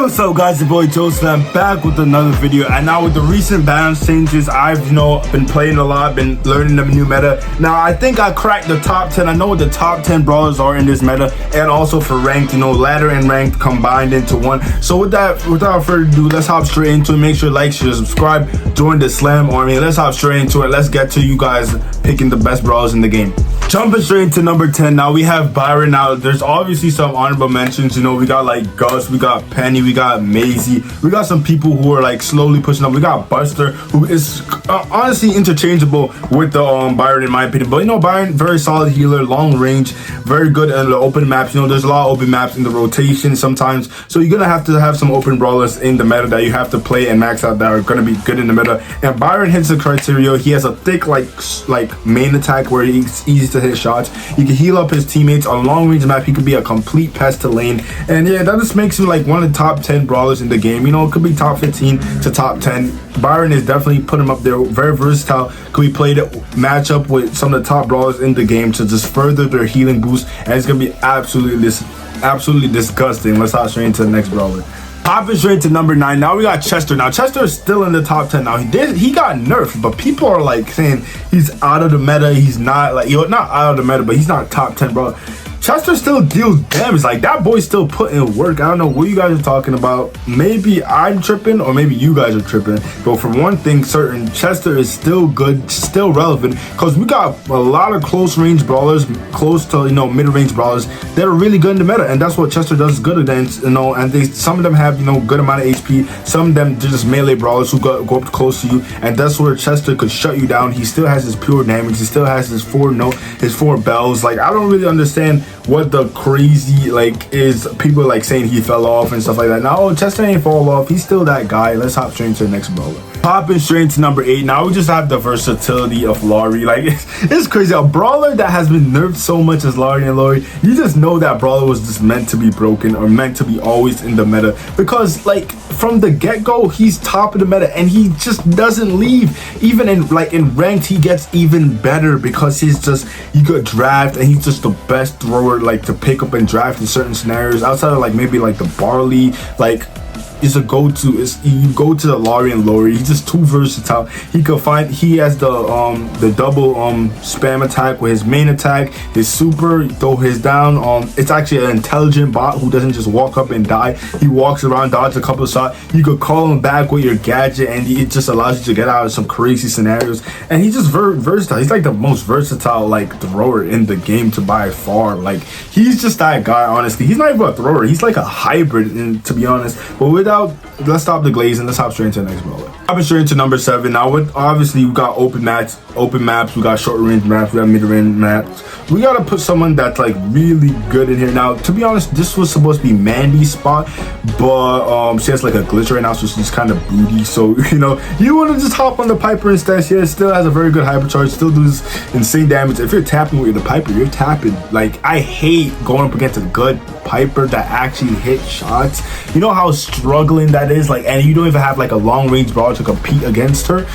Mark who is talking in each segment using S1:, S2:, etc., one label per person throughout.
S1: Hey, what's up guys, your boy Joseph. I'm back with another video, and now with the recent balance changes, I've been playing a lot, been learning the new meta. Now I think I cracked the top 10. I know what the top 10 brawlers are in this meta, and also for ranked, ladder and ranked combined into one. So without further ado, let's hop straight into it. Make sure to like, share, subscribe, join the slam army. Let's hop straight into it. Let's get to you guys picking the best brawlers in the game. Jumping straight into number 10, now we have Byron. Now there's obviously some honorable mentions. We got like Gus, we got Penny, we got Maisie, we got some people who are like slowly pushing up. We got Buster, who is honestly interchangeable with the Byron in my opinion. But Byron, very solid healer, long range, very good in the open maps. There's a lot of open maps in the rotation sometimes, so you're gonna have to have some open brawlers in the meta that you have to play and max out that are gonna be good in the meta. And Byron hits the criteria. He has a thick like main attack where he's easy to hit shots. He can heal up his teammates on long range map. He could be a complete pest to lane, and yeah, that just makes him like one of the top 10 brawlers in the game. It could be top 15 to top 10. Byron is definitely put him up there. Very versatile. Could be played match up with some of the top brawlers in the game to just further their healing boost, and it's gonna be absolutely disgusting. Let's hop straight into the next brawler. Hopping straight to number 9. Now we got Chester. Now Chester is still in the top 10. Now he got nerfed, but people are like saying he's out of the meta. He's not not out of the meta, but he's not top 10, bro. Chester still deals damage. Like, that boy still put in work. I don't know what you guys are talking about. Maybe I'm tripping, or maybe you guys are tripping. But for one thing certain, Chester is still good, still relevant, because we got a lot of close range brawlers, close to mid-range brawlers that are really good in the meta, and that's what Chester does good against. And some of them have good amount of HP. Some of them just melee brawlers who go up close to you, and that's where Chester could shut you down. He still has his pure damage. He still has his four bells. Like, I don't really understand what the crazy is people saying he fell off and stuff like that. No, Chester ain't fall off. He's still that guy. Let's hop straight into the next brawler. Popping straight into number 8. Now we just have the versatility of Laurie. It's crazy. A brawler that has been nerfed so much as Laurie, you just know that brawler was just meant to be broken, or meant to be always in the meta, because from the get-go he's top of the meta, and he just doesn't leave. Even in ranked, he gets even better, because he could draft, and he's just the best thrower to pick up and draft in certain scenarios. Outside of maybe the Barley, is a go-to. You go to the Laurie and Laurie. He's just too versatile. He has the double spam attack with his main attack, his super, throw his down. It's actually an intelligent bot who doesn't just walk up and die. He walks around, dodge a couple of shots. You could call him back with your gadget, and it just allows you to get out of some crazy scenarios. And he's just very versatile. He's the most versatile thrower in the game by far. He's just that guy, honestly. He's not even a thrower. He's a hybrid, to be honest. But let's stop the glaze and let's hop straight into the next brawler. Hopping straight into number 7. Now obviously we got open maps, we got short range maps, we got mid range maps. We gotta put someone that's really good in here. Now, to be honest, this was supposed to be Mandy's spot, but she has a glitch right now, so she's kind of booty. So you want to just hop on the Piper instead. She still has a very good hypercharge, still does insane damage. If you're tapping with the Piper, you're tapping. I hate going up against a good Piper that actually hit shots. You know how struggling that is, and you don't even have a long range brawler to compete against her.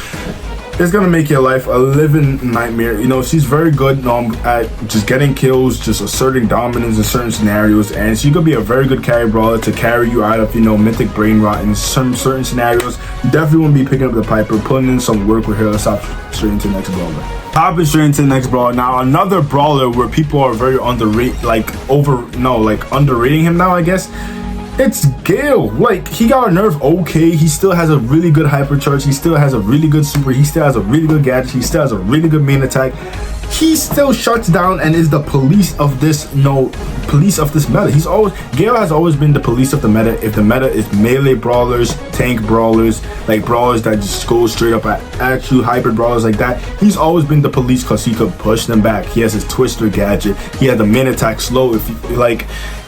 S1: It's gonna make your life a living nightmare. She's very good at just getting kills, just asserting dominance in certain scenarios, and she could be a very good carry brawler to carry you out of mythic brain rot in some certain scenarios. You definitely want to be picking up the Piper, putting in some work with her. Let's hop straight into the next brawler. Hopping straight into the next brawler. Now another brawler where people are very underrated, underrating him now, I guess. It's Gale. He got a nerf, okay. He still has a really good hypercharge. He still has a really good super. He still has a really good gadget. He still has a really good main attack. He still shuts down and is the police of this meta. Gale has always been the police of the meta. If the meta is melee brawlers, tank brawlers, brawlers that just go straight up at you, hybrid brawlers like that, he's always been the police, because he could push them back. He has his twister gadget. He has the main attack slow. If you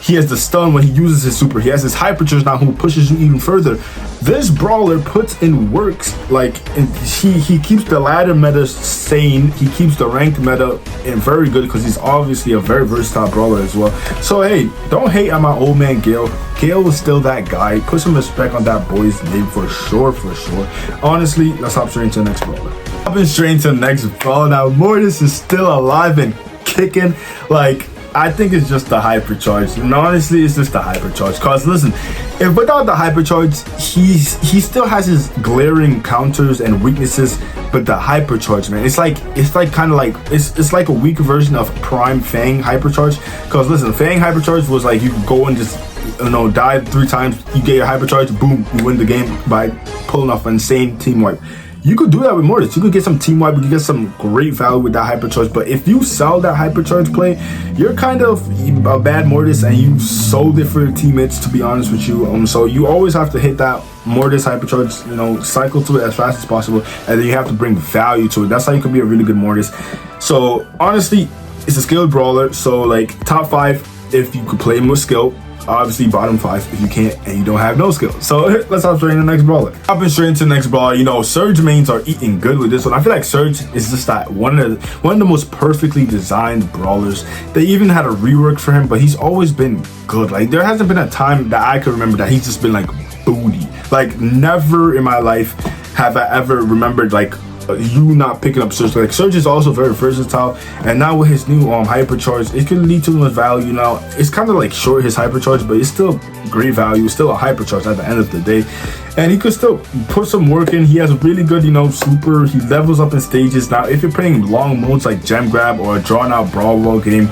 S1: he has the stun when he uses his super. He has his hypercharge now, who pushes you even further. This brawler puts in works. He keeps the ladder meta sane. He keeps the ranked meta very good, because he's obviously a very versatile brawler as well. So hey, don't hate on my old man Gale. Gale is still that guy. Put some respect on that boy's name for sure. Honestly, let's hop straight into the next brawler. Hopping straight into the next brawler. Now Mortis is still alive and kicking. I think it's just the hypercharge. And honestly, it's just the hypercharge. Cause listen, if without the hypercharge, he still has his glaring counters and weaknesses. But the hypercharge, man, it's like kind of like it's like a weak version of Prime Fang hypercharge. Cause listen, Fang hypercharge was like you could go and just die 3 times, you get your hypercharge, boom, you win the game by pulling off an insane team wipe. You could do that with Mortis. You could get some team wipe, you could get some great value with that hypercharge. But if you sell that hypercharge play, you're kind of a bad Mortis and you sold it for your teammates, to be honest with you. So you always have to hit that Mortis hypercharge, cycle to it as fast as possible, and then you have to bring value to it. That's how you can be a really good Mortis. So honestly, it's a skilled brawler. So like top 5 if you could play him with skill. Obviously bottom 5 if you can't and you don't have no skill. So let's hop straight into the next brawler. Hopping straight into the next brawler, Surge mains are eating good with this one. I feel like Surge is just that one of the most perfectly designed brawlers. They even had a rework for him, but he's always been good. Like there hasn't been a time that I could remember that he's just been like booty. Like never in my life have I ever remembered like you not picking up Surge. Like Surge is also very versatile, and now with his new hypercharge, it can lead to much value. Now it's kind of like short his hypercharge, but it's still great value. It's still a hypercharge at the end of the day, and he could still put some work in. He has a really good super. He levels up in stages. Now if you're playing long modes like gem grab or a drawn out brawl game,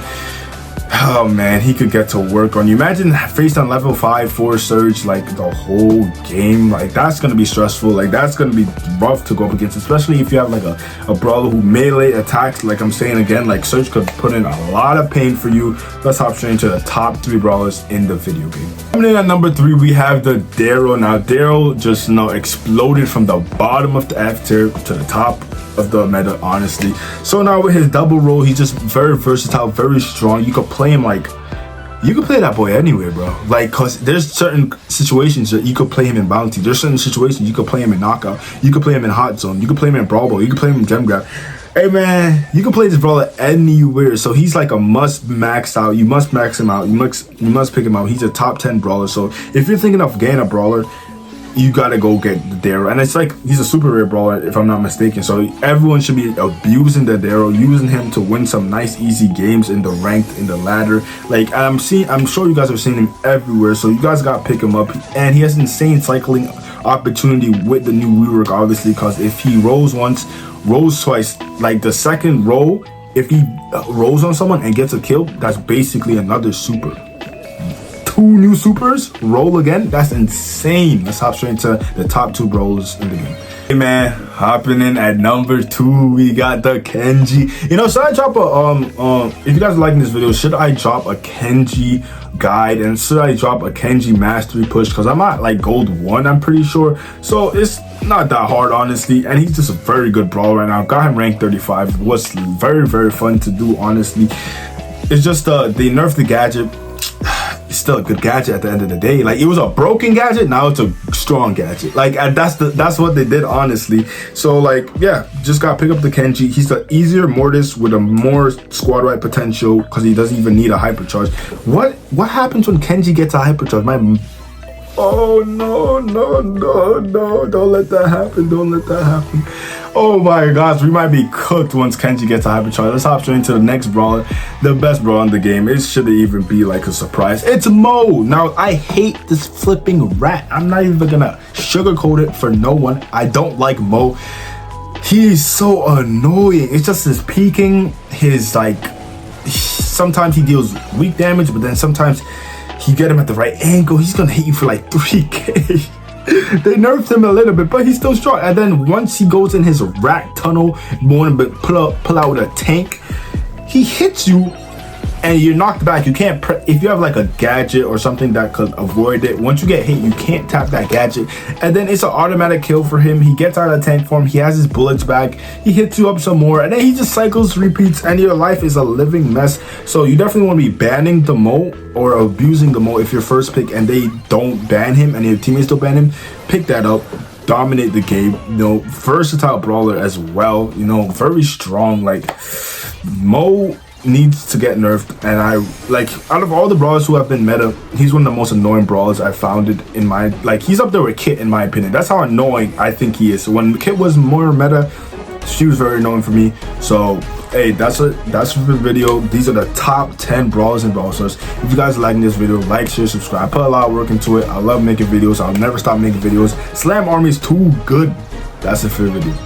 S1: oh man, he could get to work on you. Imagine faced on level 5-4 Surge like the whole game. Like that's gonna be stressful. Like that's gonna be rough to go up against, especially if you have like a brawler who melee attacks. Like I'm saying again, like Surge could put in a lot of pain for you. Let's hop straight into the top 3 brawlers in the video game. Coming in at number 3, we have the Daryl. Now Daryl just exploded from the bottom of the F tier to the top of the meta, honestly. So now with his double role, he's just very versatile, very strong. You could play him you could play that boy anywhere, bro. Like, cause there's certain situations that you could play him in bounty. There's certain situations you could play him in knockout. You could play him in hot zone. You could play him in brawl ball. You could play him in gem grab. Hey man, you can play this brawler anywhere. So he's like a must max out. You must max him out. You must pick him out. He's a top 10 brawler. So if you're thinking of getting a brawler, you gotta go get the Daryl. And it's like he's a super rare brawler if I'm not mistaken. So everyone should be abusing the Daryl, using him to win some nice easy games in the ranked, in the ladder. Like I'm sure you guys have seen him everywhere. So you guys gotta pick him up. And he has insane cycling opportunity with the new rework, obviously, because if he rolls once, rolls twice, like the second roll, if he rolls on someone and gets a kill, that's basically another super. 2 new supers, roll again, that's insane. Let's hop straight into the top 2 brawlers in the game. Hey man, hopping in at number 2, we got the Kenji. Should I drop if you guys are liking this video, should I drop a Kenji guide and should I drop a Kenji mastery push? Because I'm at like gold 1, I'm pretty sure. So it's not that hard, honestly, and he's just a very good brawler right now. Got him ranked 35. It was very, very fun to do, honestly. It's just they nerfed the gadget. It's still a good gadget at the end of the day. Like it was a broken gadget, now it's a strong gadget. Like that's what they did, honestly. So like yeah, just gotta pick up the Kenji. He's the easier Mortis with a more squad wipe potential because he doesn't even need a hypercharge. What happens when Kenji gets a hypercharge? Oh no, don't let that happen. Oh my gosh, we might be cooked once Kenji gets a hypercharge. Let's hop straight into the next brawler, the best brawler in the game. It shouldn't even be like a surprise. It's Mo. Now I hate this flipping rat. I'm not even gonna sugarcoat it for no one. I don't like Mo. He's so annoying. It's just his peeking, his sometimes he deals weak damage, but then sometimes you get him at the right angle, he's gonna hit you for like 3k. They nerfed him a little bit, but he's still strong. And then once he goes in his rat tunnel, pull out with a tank, he hits you and you're knocked back. You can't if you have like a gadget or something that could avoid it, once you get hit, you can't tap that gadget, and then it's an automatic kill for him. He gets out of tank form, he has his bullets back, he hits you up some more, and then he just cycles, repeats, and your life is a living mess. So you definitely want to be banning the Mo or abusing the Mo if you're first pick and they don't ban him and your teammates don't ban him. Pick that up, dominate the game. Versatile brawler as well, very strong. Like Mo needs to get nerfed, and out of all the brawlers who have been meta, he's one of the most annoying brawlers I found it in my he's up there with Kit in my opinion. That's how annoying I think he is. So when Kit was more meta, she was very annoying for me. So hey, that's for the video. These are the top 10 brawlers and Brawl Stars. If you guys are liking this video, like, share, subscribe. I put a lot of work into it. I love making videos. I'll never stop making videos. Slam Army is too good. That's it for the video.